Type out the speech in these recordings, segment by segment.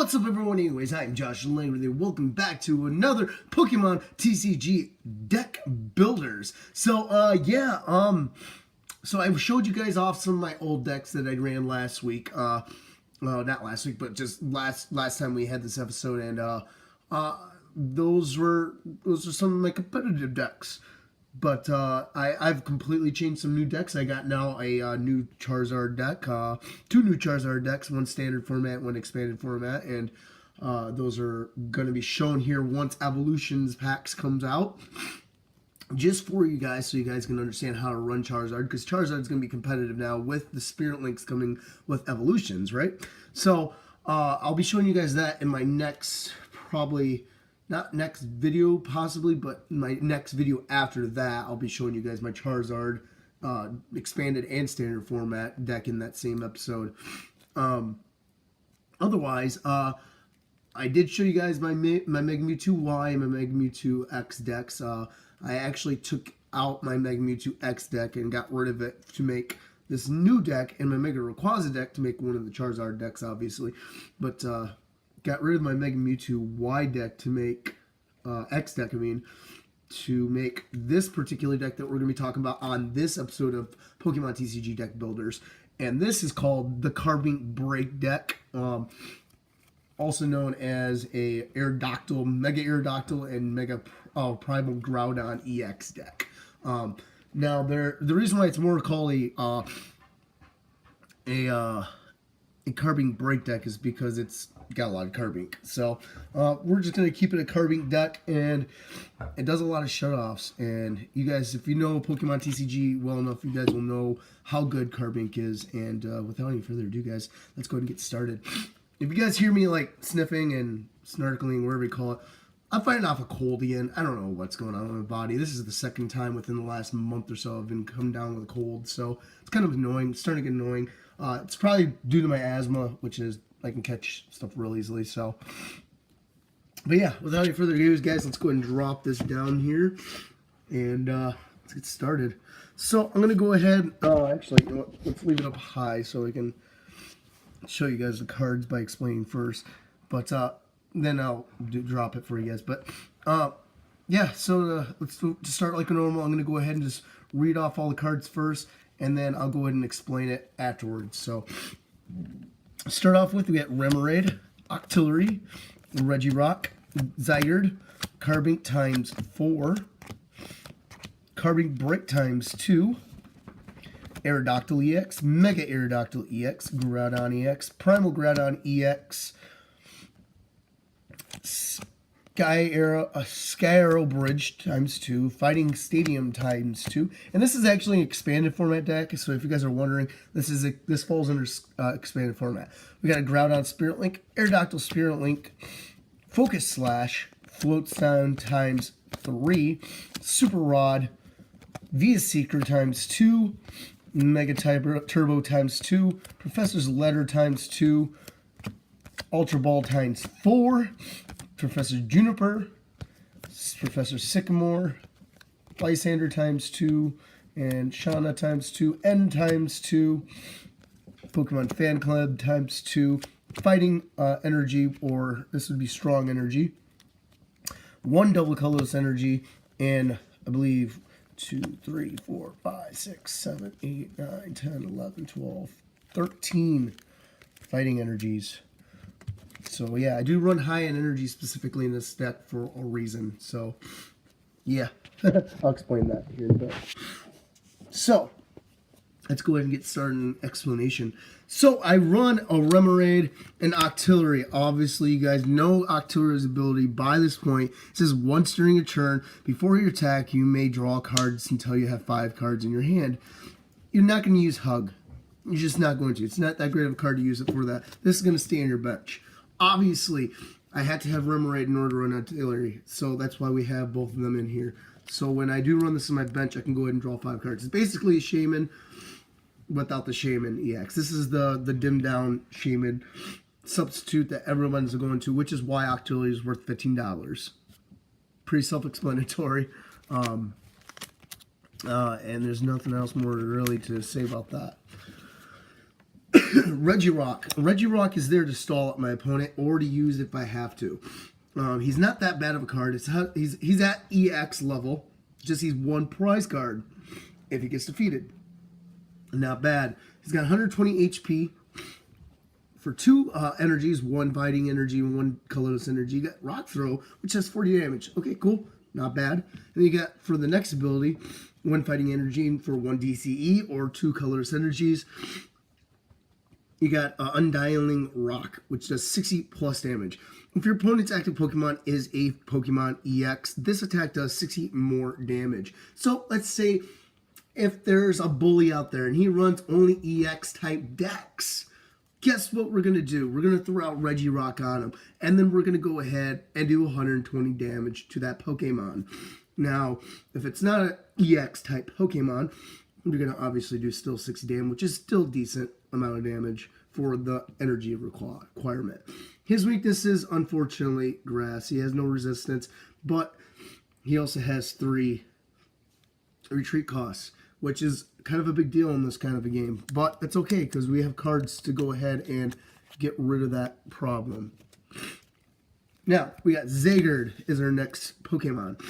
What's up, everyone? Anyways, I'm Josh Langley. Welcome back to another Pokemon TCG deck builders. So I showed you guys off some of my old decks that I ran last week. Well, not last week, but just last time we had this episode, and those were some of my competitive decks. But I've completely changed some new decks. I got now a new Charizard deck, two new Charizard decks, one standard format, one expanded format, and those are going to be shown here once Evolutions packs comes out. Just for you guys, so you guys can understand how to run Charizard, because Charizard's going to be competitive now with the Spirit Links coming with Evolutions, right? So I'll be showing you guys that in my next, probably not next video possibly, but my next video after that, I'll be showing you guys my Charizard expanded and standard format deck in that same episode. Otherwise, I did show you guys my Mega Mewtwo Y and my Mega Mewtwo X decks. I actually took out my Mega Mewtwo X deck and got rid of it to make this new deck and my Mega Rayquaza deck to make one of the Charizard decks, obviously. But got rid of my Mega Mewtwo Y deck to make X deck, to make this particular deck that we're going to be talking about on this episode of Pokemon TCG Deck Builders. And this is called the Carbink Brake Deck, also known as a Aerodactyl, Mega Aerodactyl, and Mega Primal Groudon Ex deck. Now, the reason why it's more called a Carbink Brake Deck is because it's got a lot of Carbink. So we're just going to keep it a Carbink deck, and it does a lot of shutoffs. And you guys, if you know Pokemon TCG well enough, you guys will know how good Carbink is. And without any further ado, guys, let's go ahead and get started. If you guys hear me like sniffing and snarkling, whatever you call it, I'm fighting off a cold again. I don't know what's going on with my body. This is the second time within the last month or so I've been coming down with a cold. So it's kind of annoying. It's starting to get annoying. It's probably due to my asthma, which is I can catch stuff real easily. So, but yeah, without any further ado, guys, let's go ahead and drop this down here, and let's get started. So I'm gonna go ahead. Actually, you know what? Let's leave it up high so I can show you guys the cards by explaining first. But then I'll drop it for you guys. But yeah, so let's just start like a normal. I'm gonna go ahead and just read off all the cards first, and then I'll go ahead and explain it afterwards. So start off with, we got Remoraid, Octillery, Regirock, Zygarde, Carbink times 4, Carbink Brake times 2, Aerodactyl Ex, Mega Aerodactyl Ex, Groudon Ex, Primal Groudon Ex, Sky Arrow Bridge times 2, Fighting Stadium times 2, and this is actually an expanded format deck. So if you guys are wondering, this falls under expanded format. We got a Groudon Spirit Link, Aerodactyl Spirit Link, Focus Slash, Floats Down times 3, Super Rod, Via Seeker times 2, Mega Turbo times 2, Professor's Letter times 2, Ultra Ball times 4, Professor Juniper, Professor Sycamore, Lysander times 2, and Shauna times 2, N times 2, Pokemon Fan Club times 2, Fighting Energy, or this would be Strong Energy, 1 Double Colorless Energy, and I believe 2, 3, 4, 5, 6, 7, 8, 9, 10, 11, 12, 13 Fighting Energies. So yeah, I do run high in energy specifically in this deck for a reason. So yeah, I'll explain that here in a bit. So let's go ahead and get started in explanation. So I run a Remoraid and Octillery. Obviously, you guys know Octillery's ability by this point. It says once during a turn, before your attack, you may draw cards until you have 5 cards in your hand. You're not going to use Hug. You're just not going to. It's not that great of a card to use it for that. This is going to stay on your bench. Obviously, I had to have Remoraid in order to run Octillery, so that's why we have both of them in here. So when I do run this on my bench, I can go ahead and draw 5 cards. It's basically a Shaman without the Shaman EX. This is the dimmed down Shaman substitute that everyone's going to, which is why Octillery is worth $15. Pretty self-explanatory. And there's nothing else more really to say about that. Regirock. Regirock is there to stall up my opponent or to use if I have to. He's not that bad of a card. He's at EX level. Just he's one prize card if he gets defeated. Not bad. He's got 120 HP for 2 energies, 1 fighting energy and 1 colorless energy. You got Rock Throw, which has 40 damage. Okay, cool. Not bad. And you got, for the next ability, 1 fighting energy for 1 DCE or 2 colorless energies. You got Undying Rock, which does 60 plus damage. If your opponent's active Pokemon is a Pokemon EX, this attack does 60 more damage. So let's say if there's a bully out there and he runs only EX type decks, guess what we're going to do? We're going to throw out Regirock on him, and then we're going to go ahead and do 120 damage to that Pokemon. Now, if it's not an EX type Pokemon, you're going to obviously do still 60 damage, which is still decent amount of damage for the energy requirement. His weakness is, unfortunately, grass. He has no resistance, but he also has 3 retreat costs, which is kind of a big deal in this kind of a game. But it's okay, because we have cards to go ahead and get rid of that problem. Now, we got Zygarde is our next Pokemon.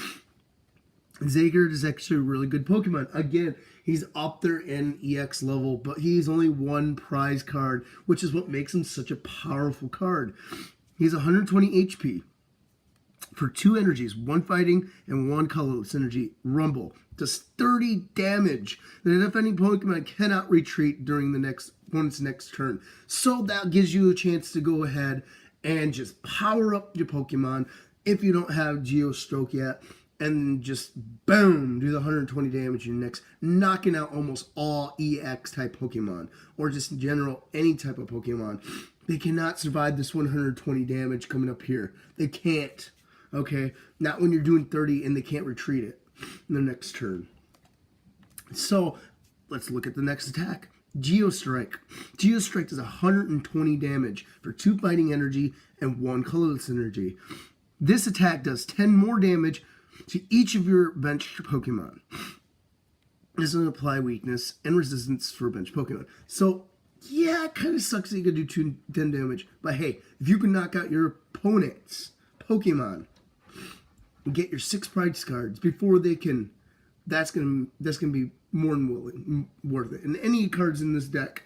Zygarde is actually a really good Pokemon. Again, he's up there in EX level, but he's only 1 prize card, which is what makes him such a powerful card. He's 120 HP for 2 energies, 1 fighting and 1 colorless energy. Rumble does 30 damage. Then if any Pokemon cannot retreat during the opponent's next turn. So that gives you a chance to go ahead and just power up your Pokemon if you don't have Geostroke yet. And just boom, do the 120 damage in your next, knocking out almost all EX type Pokemon, or just in general any type of Pokemon. They cannot survive this 120 damage coming up here. They can't. Okay, not when you're doing 30 and they can't retreat it in the next turn. So let's look at the next attack. Geostrike. Geostrike does 120 damage for 2 fighting energy and 1 colorless energy. This attack does 10 more damage to each of your bench Pokemon. This will apply weakness and resistance for bench Pokemon. So, yeah, it kind of sucks that you can do 10 damage. But hey, if you can knock out your opponent's Pokemon and get your 6 prize cards before they can, that's gonna be more than worth it. And any cards in this deck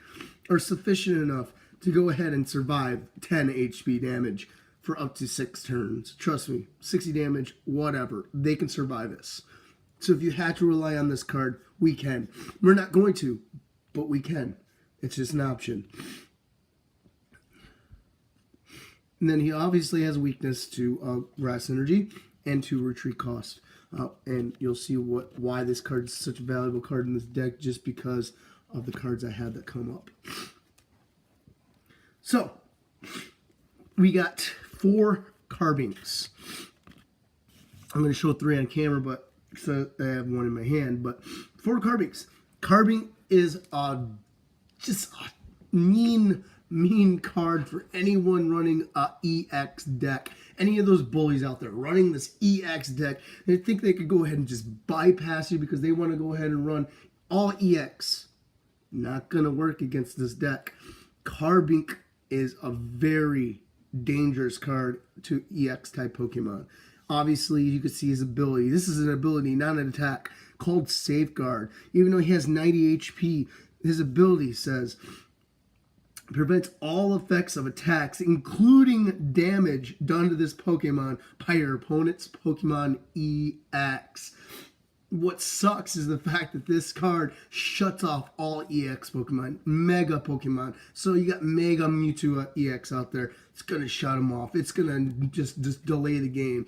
are sufficient enough to go ahead and survive 10 HP damage for up to 6 turns. Trust me, 60 damage, whatever. They can survive this. So if you had to rely on this card, we can. We're not going to, but we can. It's just an option. And then he obviously has a weakness to grass energy and to retreat cost. And you'll see why this card is such a valuable card in this deck, just because of the cards I had that come up. So, we got 4 Carbinks. I'm going to show 3 on camera, but so I have 1 in my hand. But 4 Carbinks. Carbink is just a mean card for anyone running a EX deck. Any of those bullies out there running this EX deck, they think they could go ahead and just bypass you because they want to go ahead and run all EX. Not going to work against this deck. Carbink is a very dangerous card to EX type Pokemon. Obviously, you can see his ability. This is an ability, not an attack, called Safeguard. Even though he has 90 HP, his ability says prevents all effects of attacks, including damage done to this Pokemon by your opponent's Pokemon EX. What sucks is the fact that this card shuts off all EX Pokemon, Mega Pokemon. So you got Mega Mewtwo EX out there. It's going to shut them off. It's going to just delay the game.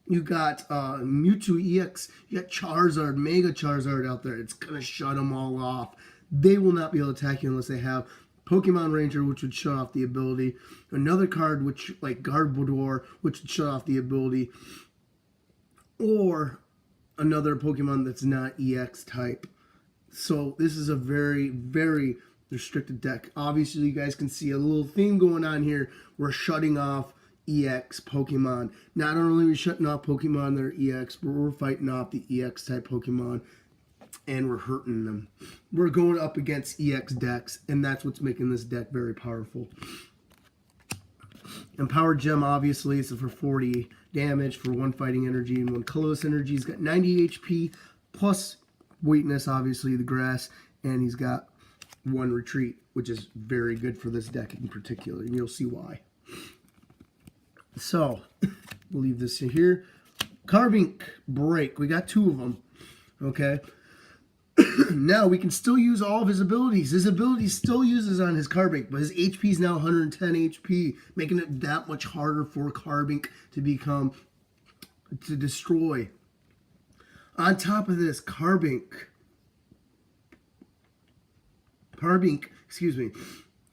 You got Mewtwo EX. You got Charizard, Mega Charizard out there. It's going to shut them all off. They will not be able to attack you unless they have Pokemon Ranger, which would shut off the ability. Another card, which like Garbodor, which would shut off the ability. Or another Pokemon that's not EX type. So this is a very, very restricted deck. Obviously, you guys can see a little theme going on here. We're shutting off EX Pokemon. Not only are we shutting off Pokemon that are EX, but we're fighting off the EX type Pokemon. and we're hurting them. We're going up against EX decks, and that's what's making this deck very powerful. Empowered Gem, obviously, is for 40 damage for 1 fighting energy and 1 colorless energy. He's got 90 HP plus weakness, obviously, the grass, and he's got 1 retreat, which is very good for this deck in particular, and you'll see why. So, we'll leave this in here. Carbink Brake, we got 2 of them, okay? Now, we can still use all of his abilities. His abilities still uses on his Carbink, but his HP is now 110 HP, making it that much harder for Carbink to destroy. On top of this, Carbink,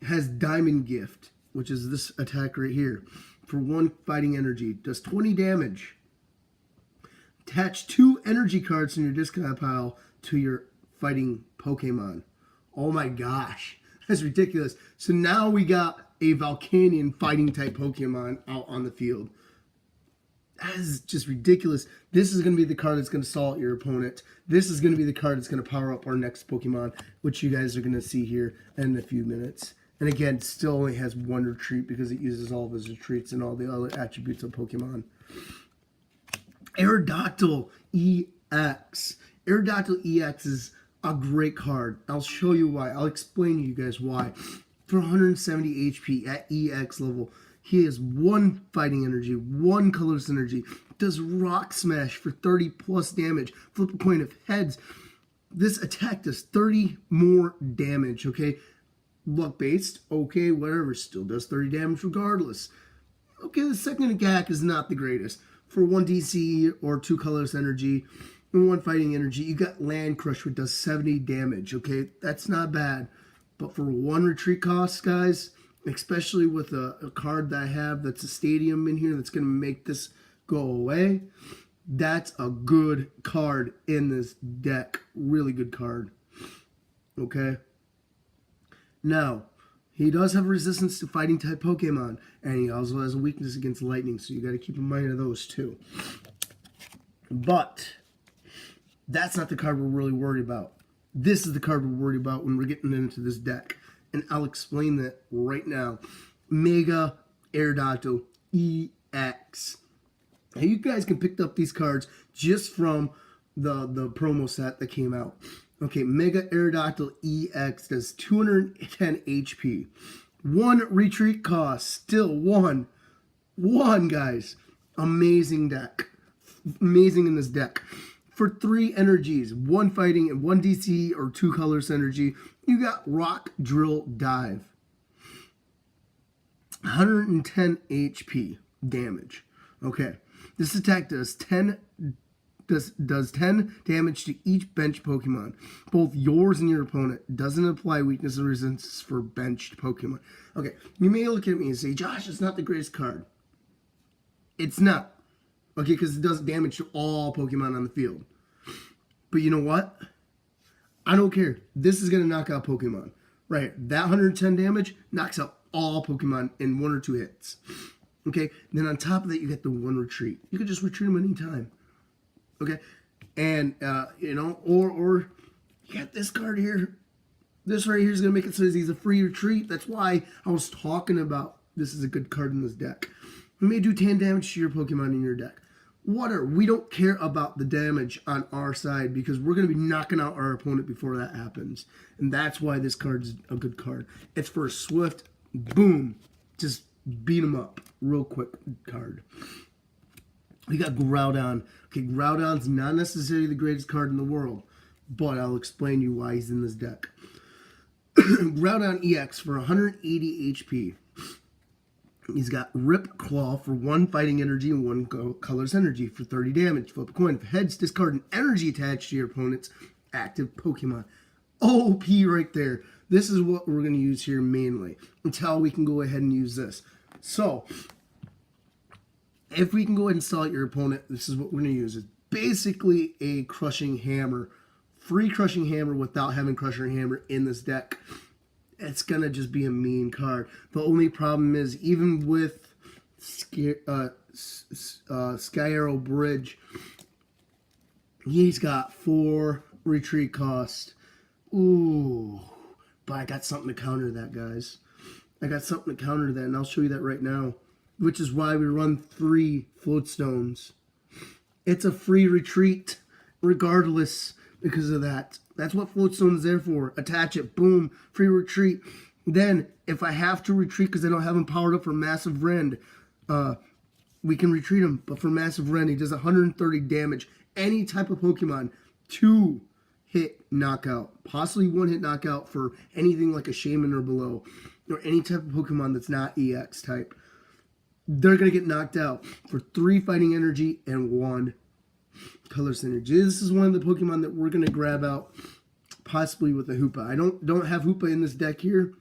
has Diamond Gift, which is this attack right here, for 1 fighting energy. Does 20 damage. Attach 2 energy cards in your discard pile to your fighting Pokemon. Oh my gosh, that's ridiculous. So now we got a Volcanion fighting type Pokemon out on the field. That is just ridiculous. This is going to be the card that's going to assault your opponent. This is going to be the card that's going to power up our next Pokemon, which you guys are going to see here in a few minutes. And again, still only has 1 retreat because it uses all of his retreats and all the other attributes of Pokemon. Aerodactyl Ex. Aerodactyl Ex is a great card. I'll show you why. I'll explain to you guys why. For 170 HP at EX level, he has 1 fighting energy, 1 colorless energy, does rock smash for 30 plus damage, flip a coin of heads. This attack does 30 more damage, okay? Luck based, okay, whatever, still does 30 damage regardless. Okay, the second attack is not the greatest. For 1 DC or 2 colorless energy, and 1 fighting energy, you got Land Crush, which does 70 damage, okay? That's not bad. But for 1 retreat cost, guys, especially with a card that I have that's a stadium in here that's going to make this go away, that's a good card in this deck. Really good card. Okay? Now, he does have resistance to fighting type Pokemon, and he also has a weakness against lightning, so you got to keep in mind of those too. But that's not the card we're really worried about. This is the card we're worried about when we're getting into this deck. And I'll explain that right now. Mega Aerodactyl EX. Now you guys can pick up these cards just from the promo set that came out. Okay, Mega Aerodactyl EX does 210 HP. 1 retreat cost. Still 1. 1, guys. Amazing deck. Amazing in this deck. For 3 energies, 1 fighting and 1 DC or 2 colorless energy, you got Rock Drill Dive. 110 HP damage. Okay. This attack does 10 damage to each bench Pokemon, both yours and your opponent. Doesn't apply weakness or resistance for benched Pokemon. Okay, you may look at me and say, Josh, it's not the greatest card. It's not. Okay, because it does damage to all Pokemon on the field. But you know what? I don't care. This is going to knock out Pokemon. Right, that 110 damage knocks out all Pokemon in 1 or 2 hits. Okay, then on top of that, you get the 1 retreat. You can just retreat them anytime. Okay, and, you know, or you got this card here. This right here is going to make it so he's a free retreat. That's why I was talking about this is a good card in this deck. We may do 10 damage to your Pokemon in your deck. Whatever. We don't care about the damage on our side because we're going to be knocking out our opponent before that happens. And that's why this card's a good card. It's for a swift, boom, just beat him up real quick card. We got Groudon. Okay, Groudon's not necessarily the greatest card in the world, but I'll explain to you why he's in this deck. Groudon EX for 180 HP. He's got Rip Claw for 1 fighting energy and 1 colorless energy for 30 damage. Flip a coin. If heads, discard an energy attached to your opponent's active Pokemon. OP right there. This is what we're going to use here mainly until we can go ahead and use this. So, if we can go ahead and sell your opponent, this is what we're going to use. It's basically a Crushing Hammer. Free Crushing Hammer without having Crushing Hammer in this deck. It's going to just be a mean card. The only problem is, even with Sky Arrow Bridge, he's got 4 retreat cost. Ooh, but I got something to counter that, guys. I got something to counter that, and I'll show you that right now, which is why we run 3 floatstones. It's a free retreat, regardless, because of that. That's what floatstone is there for. Attach it, boom, free retreat. Then, if I have to retreat because I don't have him powered up for Massive Rend, we can retreat him. But for Massive Rend, he does 130 damage. Any type of Pokemon, 2-hit knockout. Possibly 1-hit knockout for anything like a Shaman or below. Or any type of Pokemon that's not EX type. They're going to get knocked out for 3 fighting energy and 1 color synergy. This is one of the Pokemon that we're going to grab out, possibly with a Hoopa. I don't have Hoopa in this deck here,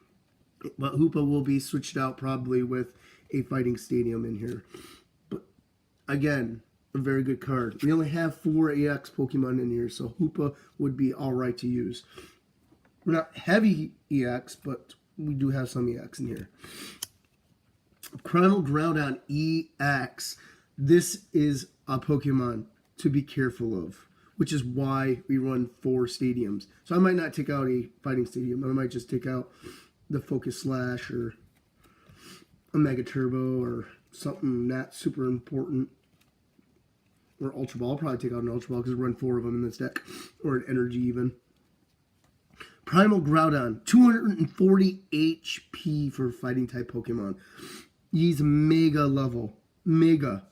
but Hoopa will be switched out probably with a Fighting Stadium in here. But again, a very good card. We only have 4 EX Pokemon in here, so Hoopa would be alright to use. We're not heavy EX, but we do have some EX in here. Primal Groudon EX. This is a Pokemon to be careful of, which is why we run 4 stadiums. So I might not take out a Fighting Stadium. I might just take out the Focus Slash or a Mega Turbo or something not super important. Or Ultra Ball. I'll probably take out an Ultra Ball because we run 4 of them in this deck. Or an Energy even. Primal Groudon. 240 HP for Fighting type Pokemon. He's mega level. Mega.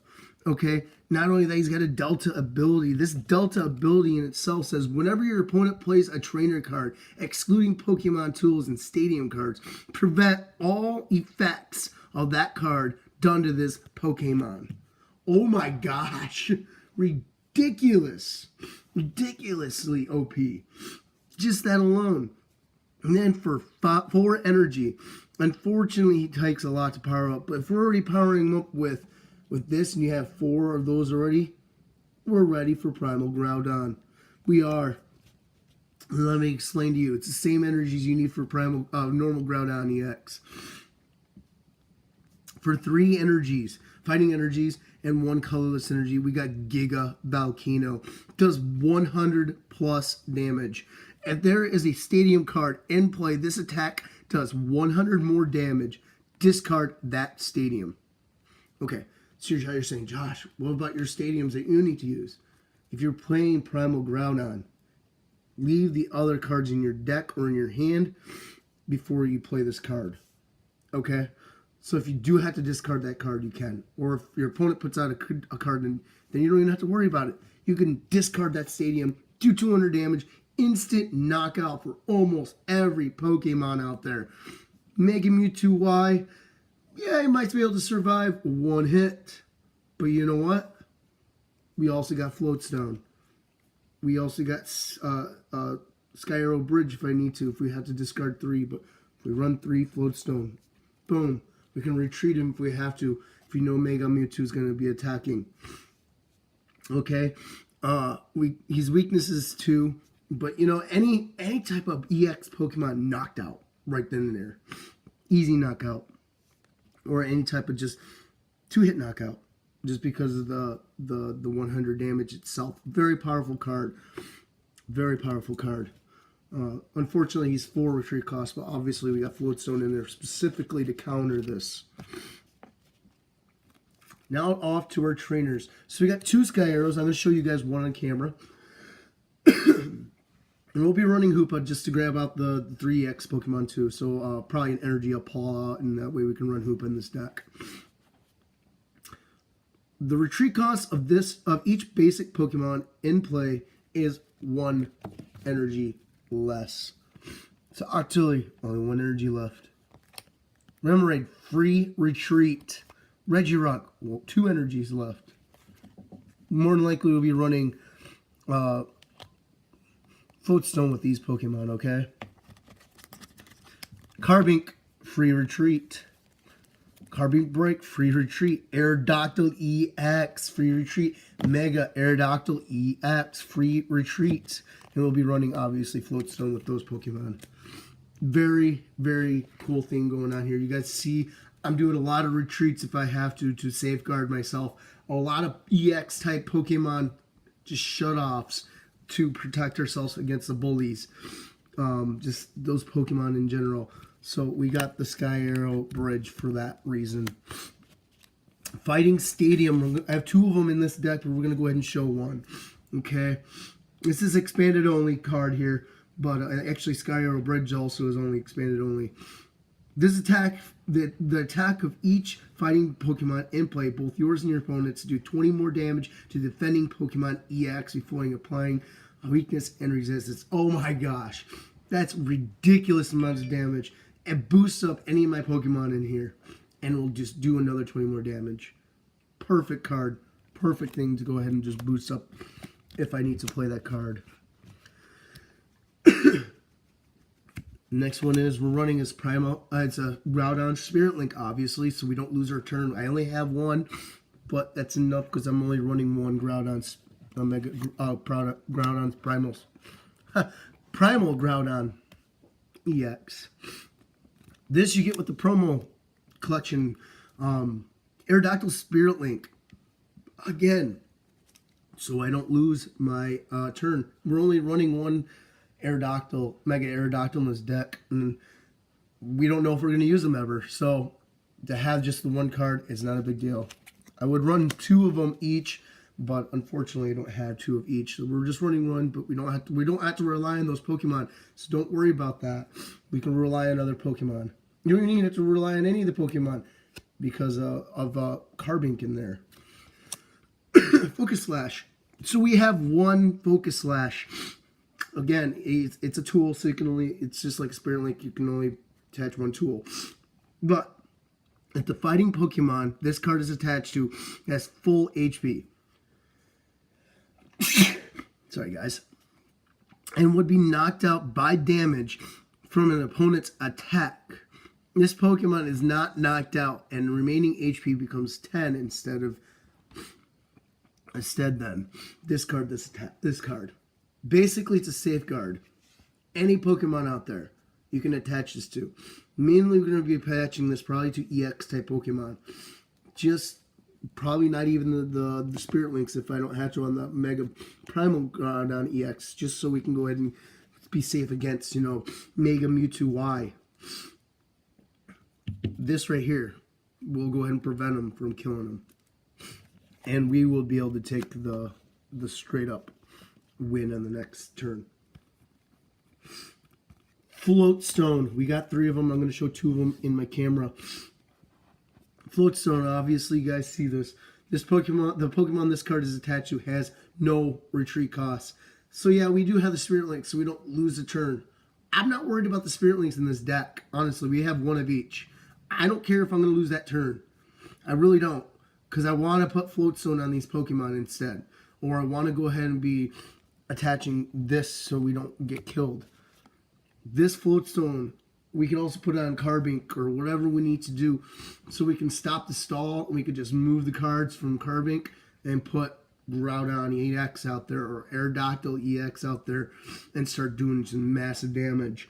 Okay? Not only that, he's got a Delta ability. This Delta ability in itself says, whenever your opponent plays a trainer card, excluding Pokemon tools and stadium cards, prevent all effects of that card done to this Pokemon. Oh my gosh. Ridiculous. Ridiculously OP. Just that alone. And then for 4 energy, unfortunately he takes a lot to power up, but if we're already powering him up with this and you have 4 of those already, we're ready for Primal Groudon. We are. Let me explain to you. It's the same energies you need for normal Groudon EX. For 3 energies, fighting energies, and 1 colorless energy, we got Giga Volcano. Does 100 plus damage. If there is a stadium card in play, this attack does 100 more damage. Discard that stadium. Okay, so you're saying, Josh, what about your stadiums that you need to use? If you're playing Primal Groudon, leave the other cards in your deck or in your hand before you play this card. Okay? So if you do have to discard that card, you can. Or if your opponent puts out a card, then you don't even have to worry about it. You can discard that stadium, do 200 damage, instant knockout for almost every Pokemon out there. Mega Mewtwo Y, yeah, he might be able to survive 1 hit. But you know what? We also got Floatstone. We also got Sky Arrow Bridge if I need to, if we have to discard 3. But if we run 3 Floatstone, boom. We can retreat him if we have to, if we know Mega Mewtwo is going to be attacking. Okay? His weaknesses too. But, you know, any type of EX Pokemon knocked out right then and there. Easy knockout. Or any type of just 2-hit knockout. Just because of the 100 damage itself. Very powerful card. Very powerful card. Unfortunately, he's 4 retreat costs, but obviously we got Floatstone in there specifically to counter this. Now off to our trainers. So we got 2 Sky Arrows. I'm going to show you guys one on camera. And we'll be running Hoopa just to grab out the 3X Pokemon too. So probably an Energy up, Paw out, and that way we can run Hoopa in this deck. The retreat cost of each basic Pokemon in play is 1 energy less. So Octillery, only 1 energy left. Remoraid, free retreat. Regirock, well, 2 energies left. More than likely we'll be running Floatstone with these Pokemon, okay? Carbink, free retreat. Carbink Brake, free retreat. Aerodactyl Ex, free retreat. Mega Aerodactyl Ex, free retreat. And we'll be running, obviously, Floatstone with those Pokemon. Very, very cool thing going on here. You guys see, I'm doing a lot of retreats if I have to safeguard myself. A lot of EX-type Pokemon, just shut-offs. to protect ourselves against the bullies. Just those Pokemon in general. So we got the Sky Arrow Bridge for that reason. Fighting Stadium. I have 2 of them in this deck, but we're going to go ahead and show one. Okay. This is expanded only card here, but actually Sky Arrow Bridge also is only expanded only. This attack, the attack of each fighting Pokemon in play, both yours and your opponent's, do 20 more damage to defending Pokemon EX before applying a weakness and resistance. Oh my gosh. That's ridiculous amounts of damage. It boosts up any of my Pokemon in here, and will just do another 20 more damage. Perfect card. Perfect thing to go ahead and just boost up if I need to play that card. Next one is we're running as Primal. It's a Groudon Spirit Link, obviously, so we don't lose our turn. I only have one, but that's enough because I'm only running one Groudon Groudon's Primals. Primal Groudon EX. This you get with the promo collection. Aerodactyl Spirit Link. Again, so I don't lose my turn. We're only running one Aerodactyl, Mega Aerodactyl in this deck, and we don't know if we're going to use them ever. So to have just the one card is not a big deal. I would run 2 of them each, but unfortunately I don't have 2 of each. So we're just running one, but we don't have to rely on those Pokemon. So don't worry about that. We can rely on other Pokemon. You don't even have to rely on any of the Pokemon because of Carbink in there. Focus Slash. So we have one Focus Slash. Again, it's a tool, so you can only, it's just like Spirit Link, you can only attach one tool. But if the fighting Pokemon this card is attached to has full HP. Sorry, guys. And would be knocked out by damage from an opponent's attack. This Pokemon is not knocked out, and remaining HP becomes 10 instead then. Discard this card. Basically, it's a safeguard. Any Pokemon out there, you can attach this to. Mainly, we're going to be attaching this probably to EX type Pokemon. Just probably not even the Spirit Links if I don't have to on the Mega Primal Groudon EX, just so we can go ahead and be safe against, Mega Mewtwo Y. This right here will go ahead and prevent them from killing them. And we will be able to take the straight up win on the next turn. Floatstone. We got 3 of them. I'm going to show 2 of them in my camera. Floatstone, obviously, you guys see this. This Pokemon, the Pokemon this card is attached to has no retreat costs. So yeah, we do have the Spirit Link, so we don't lose a turn. I'm not worried about the Spirit Links in this deck. Honestly, we have 1 of each. I don't care if I'm going to lose that turn. I really don't. Because I want to put Floatstone on these Pokemon instead. Or I want to go ahead and be attaching this so we don't get killed. This Floatstone, we can also put it on Carbink or whatever we need to do so we can stop the stall. We could just move the cards from Carbink and put Groudon EX out there or Aerodactyl EX out there and start doing some massive damage.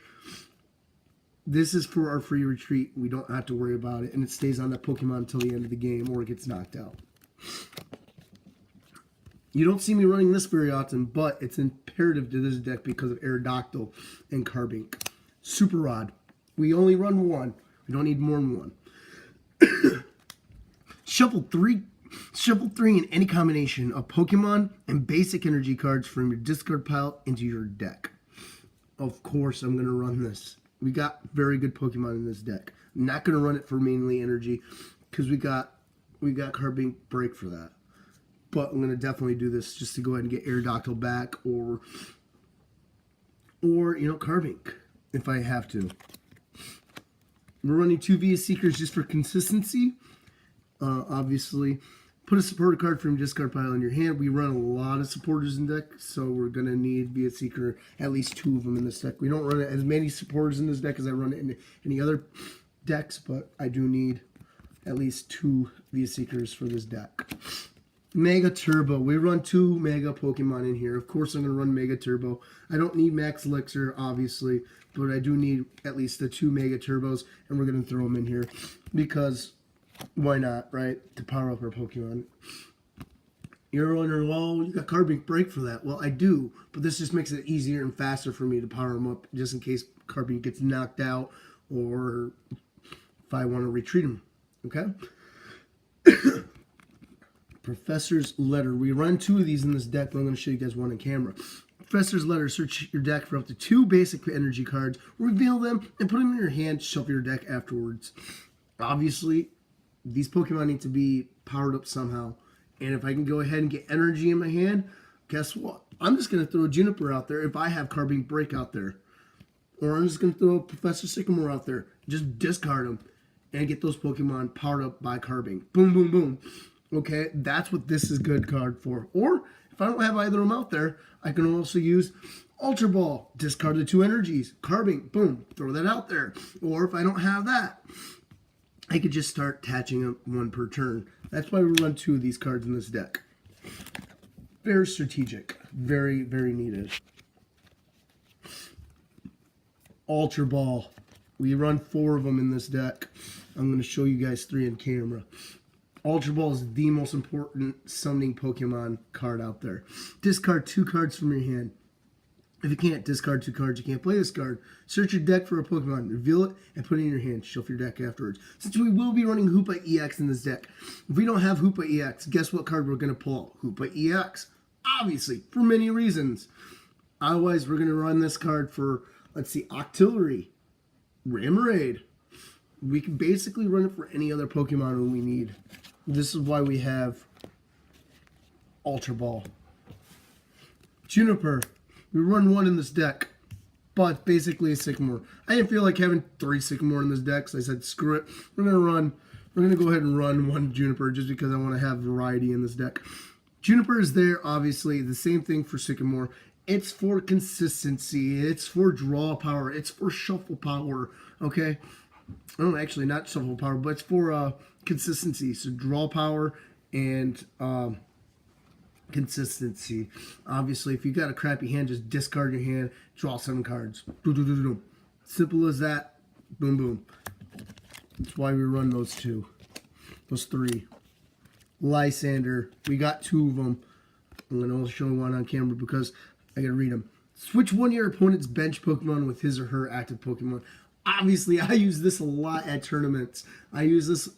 This is for our free retreat. We don't have to worry about it, and it stays on that Pokemon until the end of the game or it gets knocked out. You don't see me running this very often, but it's imperative to this deck because of Aerodactyl and Carbink. Super Rod. We only run 1. We don't need more than 1. Shuffle 3 in any combination of Pokemon and basic energy cards from your discard pile into your deck. Of course, I'm going to run this. We got very good Pokemon in this deck. I'm not going to run it for mainly energy because we got Carbink Brake for that. But I'm going to definitely do this just to go ahead and get Aerodactyl back or Carbink if I have to. We're running 2 VS Seekers just for consistency. Obviously, put a supporter card from your discard pile in your hand. We run a lot of supporters in deck, so we're going to need VS Seeker, at least 2 of them in this deck. We don't run as many supporters in this deck as I run it in any other decks, but I do need at least 2 VS Seekers for this deck. Mega Turbo. We run 2 Mega Pokemon in here. Of course, I'm going to run Mega Turbo. I don't need Max Elixir, obviously, but I do need at least the 2 Mega Turbos, and we're going to throw them in here because why not, right? To power up our Pokemon. You're wondering, well, you got Carbink Brake for that. Well, I do, but this just makes it easier and faster for me to power them up, just in case Carbink gets knocked out, or if I want to retreat him. Okay? Professor's Letter. We run 2 of these in this deck, but I'm going to show you guys one on camera. Professor's Letter. Search your deck for up to 2 basic energy cards, reveal them, and put them in your hand, shuffle your deck afterwards. Obviously, these Pokemon need to be powered up somehow. And if I can go ahead and get energy in my hand, guess what? I'm just going to throw a Juniper out there if I have Carbink Brake out there. Or I'm just going to throw Professor Sycamore out there. Just discard them and get those Pokemon powered up by Carbink. Boom, boom, boom. Okay, that's what this is a good card for. Or if I don't have either of them out there, I can also use Ultra Ball. Discard the 2 energies. Carbink, boom, throw that out there. Or if I don't have that, I could just start attaching up 1 per turn. That's why we run 2 of these cards in this deck. Very strategic. Very, very needed. Ultra Ball. We run 4 of them in this deck. I'm going to show you guys 3 on camera. Ultra Ball is the most important summoning Pokemon card out there. Discard 2 cards from your hand. If you can't discard 2 cards, you can't play this card. Search your deck for a Pokemon, reveal it, and put it in your hand. Shuffle your deck afterwards. Since we will be running Hoopa EX in this deck, if we don't have Hoopa EX, guess what card we're going to pull out? Hoopa EX. Obviously, for many reasons. Otherwise, we're going to run this card for, let's see, Octillery, Remoraid. We can basically run it for any other Pokemon we need. This is why we have Ultra Ball. Juniper. We run 1 in this deck, but basically a Sycamore. I didn't feel like having 3 Sycamore in this deck, so I said, screw it. We're gonna go ahead and run 1 Juniper just because I want to have variety in this deck. Juniper is there, obviously. The same thing for Sycamore. It's for consistency. It's for draw power. It's for shuffle power. Okay? Oh, actually, not shuffle power, but it's for consistency. So draw power and consistency. Obviously, if you got a crappy hand, just discard your hand, draw 7 cards. Simple as that. Boom, boom. That's why we run those 2. Those 3. Lysander. We got 2 of them. I'm going to only show 1 on camera because I got to read them. Switch 1 of your opponent's bench Pokemon with his or her active Pokemon. Obviously, I use this a lot at tournaments. I use this.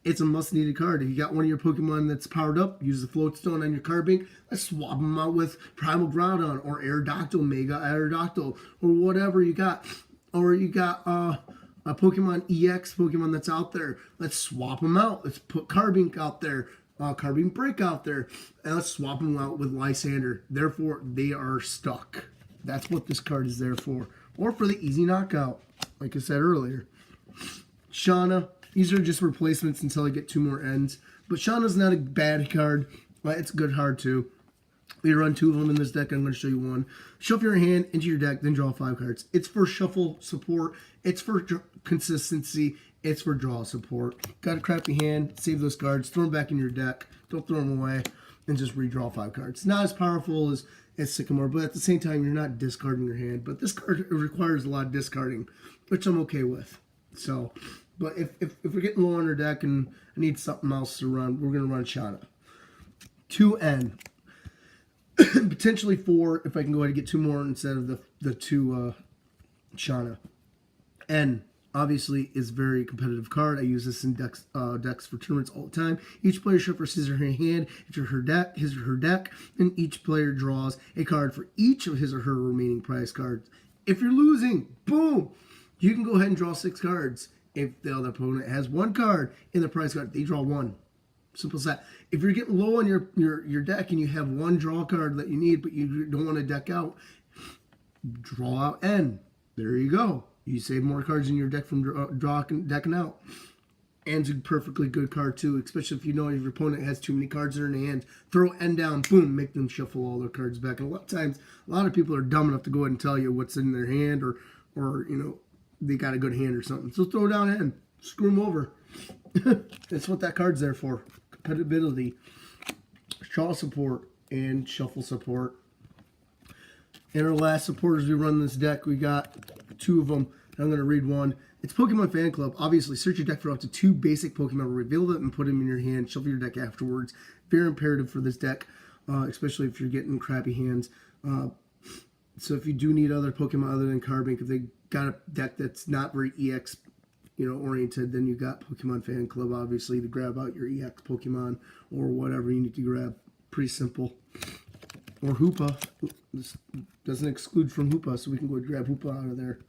It's a must-needed card. If you got one of your Pokemon that's powered up, use the Float Stone on your Carbink. Let's swap them out with Primal Groudon or Aerodactyl, Mega Aerodactyl, or whatever you got. Or you got a Pokemon EX Pokemon that's out there. Let's swap them out. Let's put Carbink out there, Carbink Brake out there, and let's swap them out with Lysander. Therefore, they are stuck. That's what this card is there for. Or for the easy knockout, like I said earlier. Shauna. These are just replacements until I get 2 more ends. But Shauna's not a bad card. It's a good card too. We run 2 of them in this deck. I'm going to show you 1. Shuffle your hand into your deck, then draw 5 cards. It's for shuffle support. It's for consistency. It's for draw support. Got a crappy hand, save those cards. Throw them back in your deck. Don't throw them away. And just redraw 5 cards. It's not as powerful as Sycamore, but at the same time, you're not discarding your hand. But this card requires a lot of discarding, which I'm okay with. So... But if we're getting low on our deck and I need something else to run, we're going to run Shauna. 2N. Potentially 4 if I can go ahead and get 2 more instead of the 2 Shauna. N, obviously, is a very competitive card. I use this in decks for tournaments all the time. Each player shuffles his or her hand into his or her deck, and each player draws a card for each of his or her remaining prize cards. If you're losing, boom, you can go ahead and draw 6 cards. If the other opponent has 1 card in the prize card, they draw 1. Simple as that. If you're getting low on your deck and you have 1 draw card that you need, but you don't want to deck out, draw out N. There you go. You save more cards in your deck from decking out. N's a perfectly good card too, especially if you know if your opponent has too many cards in their hand. Throw N down, boom, make them shuffle all their cards back. And a lot of times, a lot of people are dumb enough to go ahead and tell you what's in their hand or you know, they got a good hand or something. So throw down N. Screw them over. That's what that card's there for. Compatibility. Draw support and shuffle support. And our last supporters we run this deck, we got 2 of them. I'm going to read one. It's Pokemon Fan Club. Obviously, search your deck for up to 2 basic Pokemon, reveal them, and put them in your hand. Shuffle your deck afterwards. Very imperative for this deck, especially if you're getting crappy hands. So if you do need other Pokemon other than Carbink, if they got a deck that's not very EX, oriented, then you got Pokemon Fan Club, obviously, to grab out your EX Pokemon or whatever you need to grab. Pretty simple. Or Hoopa. This doesn't exclude from Hoopa, so we can go grab Hoopa out of there.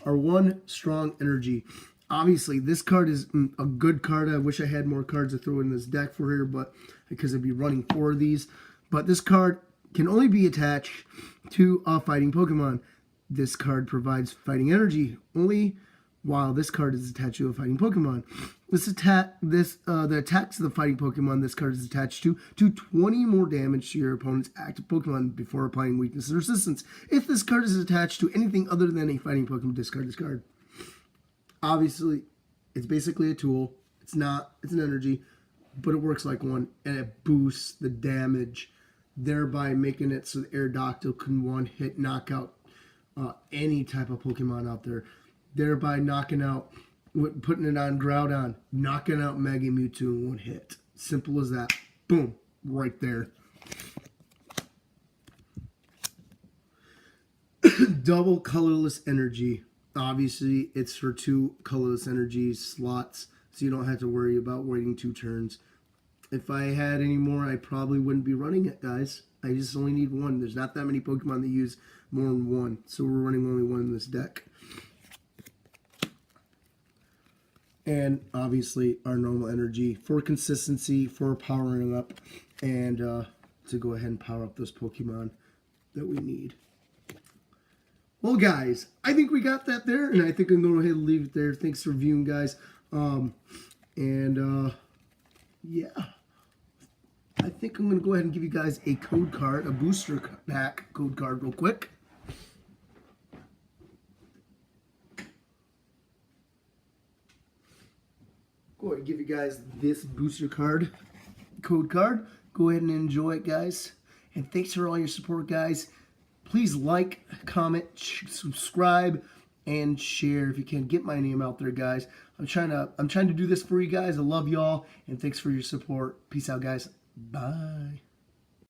Our one Strong Energy. Obviously, this card is a good card. I wish I had more cards to throw in this deck for here, but because I'd be running 4 of these. But this card can only be attached to a fighting Pokemon. This card provides fighting energy only while this card is attached to a fighting Pokemon. The attacks of the fighting Pokemon this card is attached to do 20 more damage to your opponent's active Pokemon before applying weakness and resistance. If this card is attached to anything other than a fighting Pokemon, discard this card. Obviously, it's basically a tool. It's an energy, but it works like one, and it boosts the damage, thereby making it so the Aerodactyl can one-hit knock out any type of Pokemon out there. Thereby knocking out, putting it on Groudon, knocking out Mega Mewtwo in one hit. Simple as that. Boom. Right there. Double colorless energy. Obviously, it's for 2 colorless energy slots, so you don't have to worry about waiting 2 turns. If I had any more, I probably wouldn't be running it, guys. I just only need 1. There's not that many Pokemon that use more than 1, so we're running only 1 in this deck. And obviously our normal energy for consistency, for powering up, and to go ahead and power up those Pokemon that we need. Well, guys, I think we got that there, and I think I'm going to go ahead and leave it there. Thanks for viewing, guys. Yeah. I think I'm going to go ahead and give you guys a code card, a booster pack code card real quick. Go ahead and give you guys this booster code card. Go ahead and enjoy it, guys. And thanks for all your support, guys. Please like, comment, subscribe, and share if you can. Get my name out there, guys. I'm trying to do this for you guys. I love y'all, and thanks for your support. Peace out, guys. Bye.